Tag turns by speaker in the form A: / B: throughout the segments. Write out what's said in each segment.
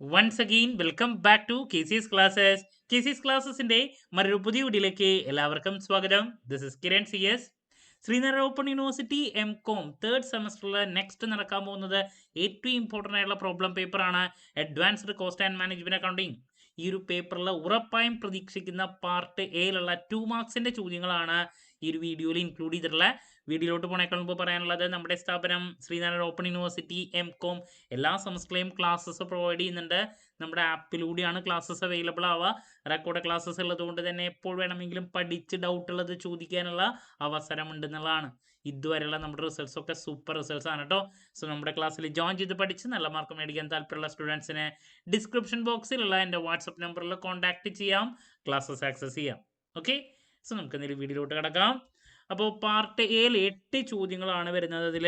A: Once again, welcome back to KCS Classes. KCS Classesന്റെ മറ്റൊരു പുതിയ വീഡിയോയിലേക്ക് എല്ലാവർക്കും സ്വാഗതം. This is Kiran C S. Sreenarayana open university M.Com third സെമസ്റ്ററിൽ നെക്സ്റ്റ് നടക്കാൻ പോകുന്നത് ഏറ്റവും ഇമ്പോർട്ടൻ്റ് ആയിട്ടുള്ള പ്രോബ്ലം പേപ്പറാണ് advanced cost and management accounting. ഈ ഒരു പേപ്പറിൽ ഉറപ്പായും പ്രതീക്ഷിക്കുന്ന പാർട്ട് എയിലുള്ള 2 മാർക്സിന്റെ ചോദ്യങ്ങളാണ് ഈ ഒരു വീഡിയോയിൽ ഇൻക്ലൂഡ് ചെയ്തിട്ടുള്ള. വീഡിയോയിലോട്ട് പോണേക്കാൾ മുമ്പ് പറയാനുള്ളത് നമ്മുടെ സ്ഥാപനം ശ്രീനാരായണ ഓപ്പൺ യൂണിവേഴ്സിറ്റി M.Com എല്ലാ സെമസ്റ്ററിലെയും ക്ലാസ്സസ് പ്രൊവൈഡ് ചെയ്യുന്നുണ്ട്. നമ്മുടെ ആപ്പിലൂടെയാണ് ക്ലാസ്സസ് അവൈലബിൾ ആവുക. റെക്കോർഡ് ക്ലാസ്സസ് ഉള്ളതുകൊണ്ട് തന്നെ എപ്പോൾ വേണമെങ്കിലും പഠിച്ച് ഡൗട്ട് ഉള്ളത് ചോദിക്കാനുള്ള അവസരമുണ്ടെന്നുള്ളതാണ്. ഇതുവരെയുള്ള നമ്മുടെ റിസൾട്ട്സ് ഒക്കെ സൂപ്പർ റിസൾട്ട്സ് ആണ് കേട്ടോ. സോ നമ്മുടെ ക്ലാസ്സിൽ ജോയിൻ ചെയ്ത് പഠിച്ച് നല്ല മാർക്ക് മേടിക്കാൻ താല്പര്യമുള്ള സ്റ്റുഡൻസിന് ഡിസ്ക്രിപ്ഷൻ ബോക്സിലുള്ള എൻ്റെ വാട്സപ്പ് നമ്പറിൽ കോൺടാക്ട് ചെയ്യാം, ക്ലാസ്സസ് ആക്സസ് ചെയ്യാം. ഓക്കെ, സോ നമുക്ക് എന്തെങ്കിലും വീഡിയോയിലോട്ട് കിടക്കാം. അപ്പോൾ പാർട്ട് എയിൽ 8 ചോദ്യങ്ങളാണ് വരുന്നത്. അതിൽ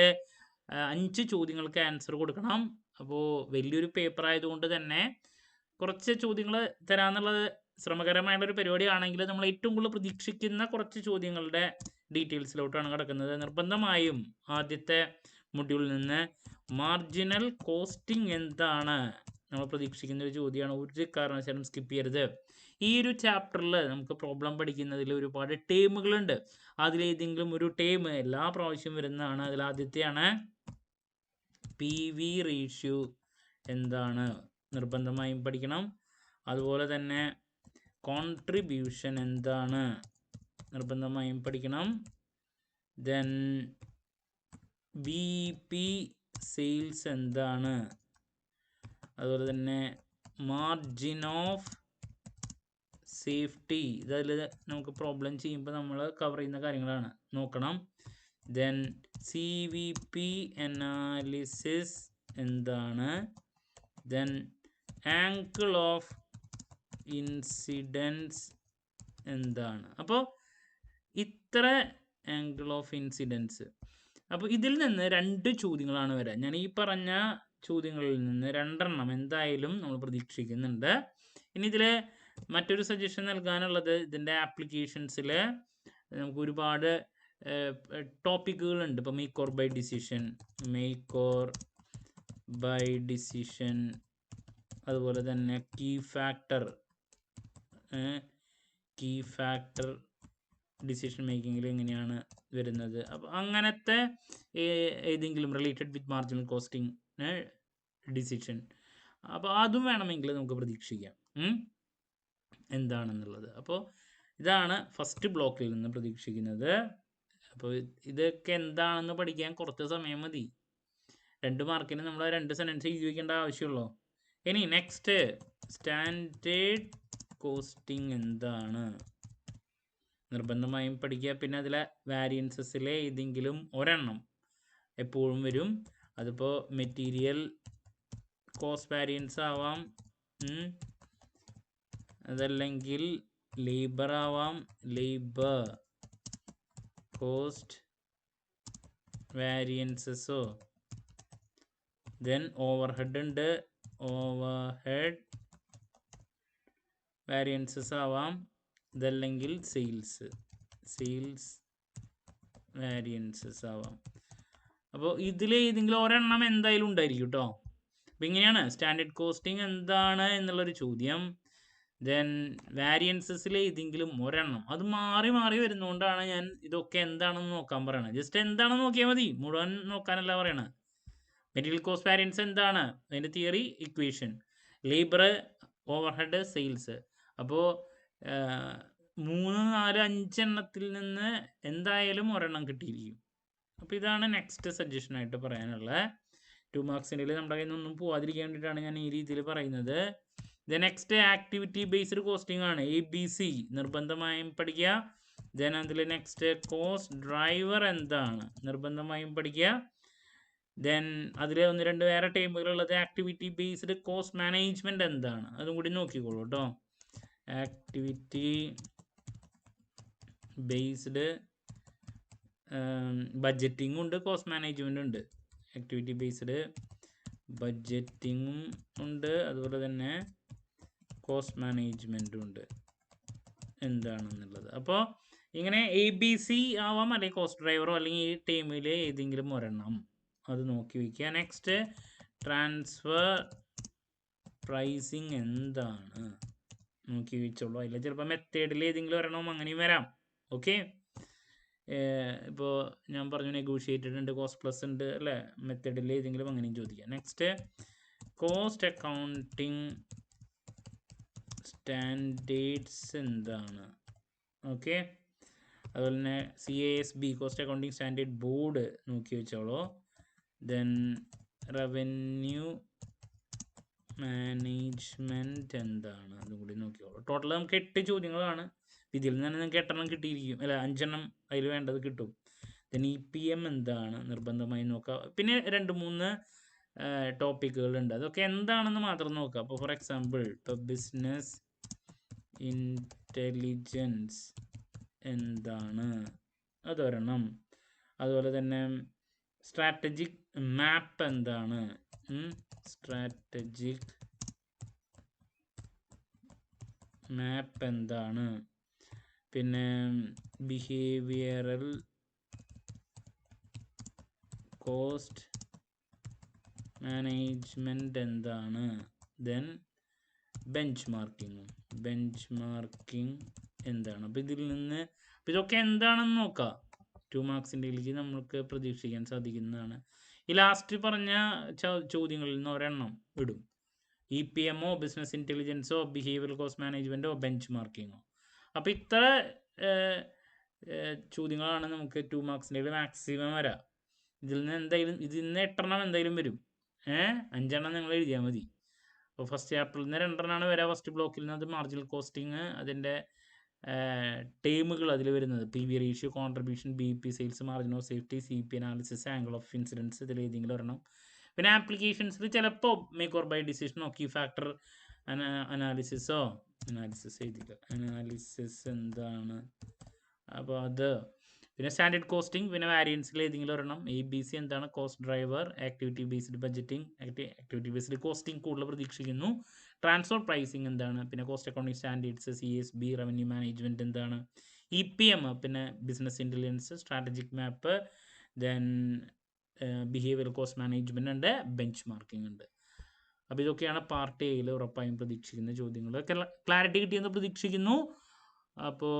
A: 5 ചോദ്യങ്ങൾക്ക് ആൻസർ കൊടുക്കണം. അപ്പോൾ വലിയൊരു പേപ്പർ ആയതുകൊണ്ട് തന്നെ കുറച്ച് ചോദ്യങ്ങൾ തരാമെന്നുള്ളത് ശ്രമകരമായുള്ളൊരു പരിപാടിയാണെങ്കിൽ നമ്മൾ ഏറ്റവും കൂടുതൽ പ്രതീക്ഷിക്കുന്ന കുറച്ച് ചോദ്യങ്ങളുടെ ഡീറ്റെയിൽസിലോട്ടാണ് കിടക്കുന്നത്. നിർബന്ധമായും ആദ്യത്തെ മൊഡ്യൂളിൽ നിന്ന് മാർജിനൽ കോസ്റ്റിംഗ് എന്താണ് നമ്മൾ പ്രതീക്ഷിക്കുന്ന ഒരു ചോദ്യമാണ്. ഒരു കാരണവശാലും സ്കിപ്പ് ചെയ്യരുത്. ഈ ഒരു ചാപ്റ്ററിൽ നമുക്ക് പ്രോബ്ലം പഠിക്കുന്നതിൽ ഒരുപാട് ടേമുകളുണ്ട്. അതിലേതെങ്കിലും ഒരു ടേം എല്ലാ പ്രാവശ്യവും വരുന്നതാണ്. അതിൽ ആദ്യത്തെയാണ് PV റേഷ്യോ എന്താണ്, നിർബന്ധമായും പഠിക്കണം. അതുപോലെ തന്നെ കോൺട്രിബ്യൂഷൻ എന്താണ്, നിർബന്ധമായും പഠിക്കണം. ദെൻ BP സെയിൽസ് എന്താണ്, അതുപോലെ തന്നെ മാർജിൻ ഓഫ് സേഫ്റ്റി, ഇതിൽ നമുക്ക് പ്രോബ്ലം ചെയ്യുമ്പോൾ നമ്മൾ കവർ ചെയ്യുന്ന കാര്യങ്ങളാണ് നോക്കണം. ദെൻ CVP അനാലിസിസ് എന്താണ്, ദെൻ ആംഗിൾ ഓഫ് ഇൻസിഡൻസ് എന്താണ്. അപ്പോൾ ഇത്ര ആംഗിൾ ഓഫ് ഇൻസിഡൻസ്. അപ്പോൾ ഇതിൽ നിന്ന് 2 ചോദ്യങ്ങളാണ് വരിക. ഞാൻ ഈ പറഞ്ഞ ചോദ്യങ്ങളിൽ നിന്ന് 2 എണ്ണം എന്തായാലും നമ്മൾ പ്രതീക്ഷിക്കുന്നുണ്ട്. ഇനി ഇതിൽ മറ്റൊരു സജഷൻ നൽകാനുള്ളത്, ഇതിൻ്റെ ആപ്ലിക്കേഷൻസിൽ നമുക്ക് ഒരുപാട് ടോപ്പിക്കുകളുണ്ട്. ഇപ്പോൾ മേക്ക് ഓർ ബൈ ഡിസിഷൻ, അതുപോലെ തന്നെ കീ ഫാക്ടർ ഡിസിഷൻ മേക്കിങ്ങിൽ എങ്ങനെയാണ് വരുന്നത്. അപ്പോൾ അങ്ങനത്തെ ഏതെങ്കിലും related with marginal costing decision, അപ്പോൾ അതും വേണമെങ്കിൽ നമുക്ക് പ്രതീക്ഷിക്കാം എന്താണെന്നുള്ളത്. അപ്പോൾ ഇതാണ് ഫസ്റ്റ് ബ്ലോക്കിൽ നിന്ന് പ്രതീക്ഷിക്കുന്നത്. അപ്പോൾ ഇതൊക്കെ എന്താണെന്ന് പഠിക്കാൻ കുറച്ച് സമയം മതി. 2 മാർക്കിന് നമ്മൾ 2 സെൻറ്റൻസ് എഴുതി വയ്ക്കേണ്ട ആവശ്യമുള്ളൂ. ഇനി നെക്സ്റ്റ്, സ്റ്റാൻഡേർഡ് കോസ്റ്റിംഗ് എന്താണ്, നിർബന്ധമായും പഠിക്കുക. പിന്നെ അതിലെ വാരിയൻസസിലെ ഏതെങ്കിലും ഒരെണ്ണം എപ്പോഴും വരും. അതിപ്പോൾ മെറ്റീരിയൽ കോസ്റ്റ് വാരിയൻസ് ആവാം, അതല്ലെങ്കിൽ ലേബർ ആവാം, ലേബർ കോസ്റ്റ് വാരിയൻസസോ. ദെൻ ഓവർഹെഡ് ഉണ്ട്, ഓവർഹെഡ് വാരിയൻസസ് ആവാം, ഇതല്ലെങ്കിൽ സെയിൽസ് വാരിയൻസസ് ആവാം. അപ്പോൾ ഇതിലേതെങ്കിലും ഒരെണ്ണം എന്തായാലും ഉണ്ടായിരിക്കും കേട്ടോ. അപ്പോൾ ഇങ്ങനെയാണ് സ്റ്റാൻഡേർഡ് കോസ്റ്റിംഗ് എന്താണ് എന്നുള്ളൊരു ചോദ്യം. ദെൻ വാരിയൻസസിലെ ഏതെങ്കിലും ഒരെണ്ണം, അത് മാറി മാറി വരുന്നതുകൊണ്ടാണ് ഞാൻ ഇതൊക്കെ എന്താണെന്ന് നോക്കാൻ പറയണത്. ജസ്റ്റ് എന്താണെന്ന് നോക്കിയാൽ മതി, മുഴുവൻ നോക്കാനല്ല പറയണത്. മെറ്റീരിയൽ കോസ്റ്റ് വാരിയൻസ് എന്താണ്, അതിൻ്റെ theory, equation, labour, overhead, sales. അപ്പോൾ 3, 4, 5 എണ്ണത്തിൽ നിന്ന് എന്തായാലും ഒരെണ്ണം കിട്ടിയിരിക്കും. അപ്പോൾ ഇതാണ് നെക്സ്റ്റ് സജഷനായിട്ട് പറയാനുള്ളത്. 2 മാർക്സിൻ്റെ നമ്മുടെ കയ്യിൽ നിന്നൊന്നും പോവാതിരിക്കാൻ വേണ്ടിയിട്ടാണ് ഞാൻ ഈ രീതിയിൽ പറയുന്നത്. നെക്സ്റ്റ് ആക്ടിവിറ്റി ബേസ്ഡ് കോസ്റ്റിംഗ് ആണ്, ABC, നിർബന്ധമായും പഠിക്കുക. ദെൻ അതിൽ നെക്സ്റ്റ് കോസ്റ്റ് ഡ്രൈവർ എന്താണ്, നിർബന്ധമായും പഠിക്കുക. ദെൻ അതിൽ 1-2 വേറെ ടൈമുകളുള്ളത്, ആക്ടിവിറ്റി ബേസ്ഡ് കോസ്റ്റ് മാനേജ്മെൻറ്റ് എന്താണ്, അതും കൂടി നോക്കിക്കോളൂ കേട്ടോ. ആക്ടിവിറ്റി ബേസ്ഡ് ബഡ്ജറ്റിംഗ് ഉണ്ട്, കോസ്റ്റ് മാനേജ്മെൻറ്റും ഉണ്ട്. ആക്ടിവിറ്റി ബേസ്ഡ് ബഡ്ജറ്റിങ്ങും ഉണ്ട്, അതുപോലെ തന്നെ കോസ്റ്റ് മാനേജ്മെൻറ്റും ഉണ്ട് എന്താണെന്നുള്ളത്. അപ്പോൾ ഇങ്ങനെ ABC ആവാം, അല്ലെങ്കിൽ കോസ്റ്റ് ഡ്രൈവറോ, അല്ലെങ്കിൽ ഈ ടീമിൽ ഏതെങ്കിലും ഒരെണ്ണം, അത് നോക്കി വയ്ക്കുക. നെക്സ്റ്റ് ട്രാൻസ്ഫർ പ്രൈസിങ് എന്താണ് നോക്കി വെച്ചോളൂ. അതിൽ ചിലപ്പോൾ മെത്തേഡിൽ ഏതെങ്കിലും ഒരെണ്ണം അങ്ങനെയും വരാം. ഓക്കെ, ഇപ്പോൾ ഞാൻ പറഞ്ഞു നെഗോഷിയേറ്റഡ് ഉണ്ട്, കോസ്റ്റ് പ്ലസ് ഉണ്ട് അല്ലേ, മെത്തേഡിൽ ഏതെങ്കിലും അങ്ങനെയും ചോദിക്കാം. നെക്സ്റ്റ് കോസ്റ്റ് അക്കൗണ്ടിങ് സ്റ്റാൻഡേർഡ്സ് എന്താണ്? ഓക്കെ, അതുപോലെ തന്നെ CASB cost accounting standard board നോക്കി വെച്ചോളൂ. ദെൻ റവന്യൂ മാനേജ്മെൻറ്റ് എന്താണ്, അതും കൂടി നോക്കിയോളൂ. ടോട്ടൽ നമുക്ക് 8 ചോദ്യങ്ങളാണ്. ഇതിൽ നിന്ന് തന്നെ നിങ്ങൾക്ക് 8 കിട്ടിയിരിക്കും, അല്ല 5 അതിൽ വേണ്ടത് കിട്ടും. ദെൻ EPM എന്താണ് നിർബന്ധമായി നോക്കുക. പിന്നെ 2-3 ടോപ്പിക്കുകളുണ്ട്, അതൊക്കെ എന്താണെന്ന് മാത്രം നോക്കുക. അപ്പോൾ ഫോർ എക്സാമ്പിൾ ഇപ്പോൾ ബിസിനസ് ഇൻ്റലിജൻസ് എന്താണ്, അതൊരെണ്ണം. അതുപോലെ തന്നെ സ്ട്രാറ്റജിക് മാപ്പ് എന്താണ്, സ്ട്രാറ്റജിക് മാപ്പ് എന്താണ്. പിന്നെ ബിഹേവിയറൽ കോസ്റ്റ് മാനേജ്മെൻറ്റ് എന്താണ്. ദെൻ ബെഞ്ച് മാർക്കിങ് എന്താണ്. അപ്പോൾ ഇതിൽ നിന്ന് ഇതൊക്കെ എന്താണെന്ന് നോക്കാം. 2 മാർക്സിൻ്റെയിലേക്ക് നമുക്ക് പ്രതീക്ഷിക്കാൻ സാധിക്കുന്നതാണ്. ഈ ലാസ്റ്റ് പറഞ്ഞ ചോദ്യങ്ങളിൽ നിന്ന് ഒരെണ്ണം ഇടും. EPMO, ബിസിനസ് ഇൻ്റലിജൻസോ, ബിഹേവിയറൽ കോസ്റ്റ് മാനേജ്മെൻറ്റോ, ബെഞ്ച് മാർക്കിങ്ങോ. അപ്പോൾ ഇത്ര ചോദ്യങ്ങളാണ് നമുക്ക് 2 മാർക്സിൻ്റെ മാക്സിമം വരാം. ഇതിൽ നിന്ന് 8 എന്തായാലും വരും. 5 നിങ്ങൾ എഴുതിയാൽ മതി. അപ്പോൾ ഫസ്റ്റ് ചാപ്റ്ററിൽ നിന്ന് 2 വരാം. ഫസ്റ്റ് ബ്ലോക്കിൽ നിന്ന് അത് മാർജിനൽ കോസ്റ്റിങ്, അതിൻ്റെ ടേമുകൾ അതിൽ വരുന്നത് PV ratio, contribution, BP, sales margin of safety, CP analysis, angle of incidence, ഇതിൽ ഏതെങ്കിലും ഒരെണ്ണം. പിന്നെ ആപ്ലിക്കേഷൻസിൽ ചിലപ്പോൾ മേക്ക് ഓർ ബൈ ഡിസിഷനോ, കീ ഫാക്ടർ അനാലിസിസ് എന്താണ്, അപ്പോൾ അത്. പിന്നെ സ്റ്റാൻഡേർഡ് കോസ്റ്റിംഗ്, പിന്നെ വാരിയൻസിൽ ഏതെങ്കിലും ഒരെണ്ണം. ABC എന്താണ്, cost driver, activity based budgeting, activity based costing കൂടുതൽ പ്രതീക്ഷിക്കുന്നു. ട്രാൻസ്ഫർ പ്രൈസിങ് എന്താണ്, പിന്നെ cost accounting standards, CSB, revenue management എന്താണ്, EPM, പിന്നെ ബിസിനസ് ഇൻ്റലിജൻസ്, സ്ട്രാറ്റജിക് മാപ്പ്, ദെൻ ബിഹേവിയറൽ കോസ്റ്റ് മാനേജ്മെൻറ്റ് ഉണ്ട്, ബെഞ്ച് മാർക്കിംഗ് ഉണ്ട്. അപ്പോൾ ഇതൊക്കെയാണ് പാർട്ട് എയിൽ ഉറപ്പായും പ്രതീക്ഷിക്കുന്ന ചോദ്യങ്ങൾ. ക്ലാരിറ്റി കിട്ടിയെന്ന് പ്രതീക്ഷിക്കുന്നു. അപ്പോൾ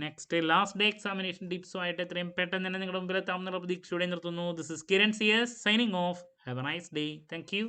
A: നെക്സ്റ്റ് ലാസ്റ്റ് ഡേ എക്സാമിനേഷൻ ടിപ്സുമായിട്ട് എത്രയും പെട്ടെന്ന് തന്നെ നിങ്ങളുടെ മുമ്പിൽ എത്താമെന്നുള്ള പ്രതീക്ഷയോടെ നിർത്തുന്നു. This is Kiran CS signing off. Have a nice day. Thank U.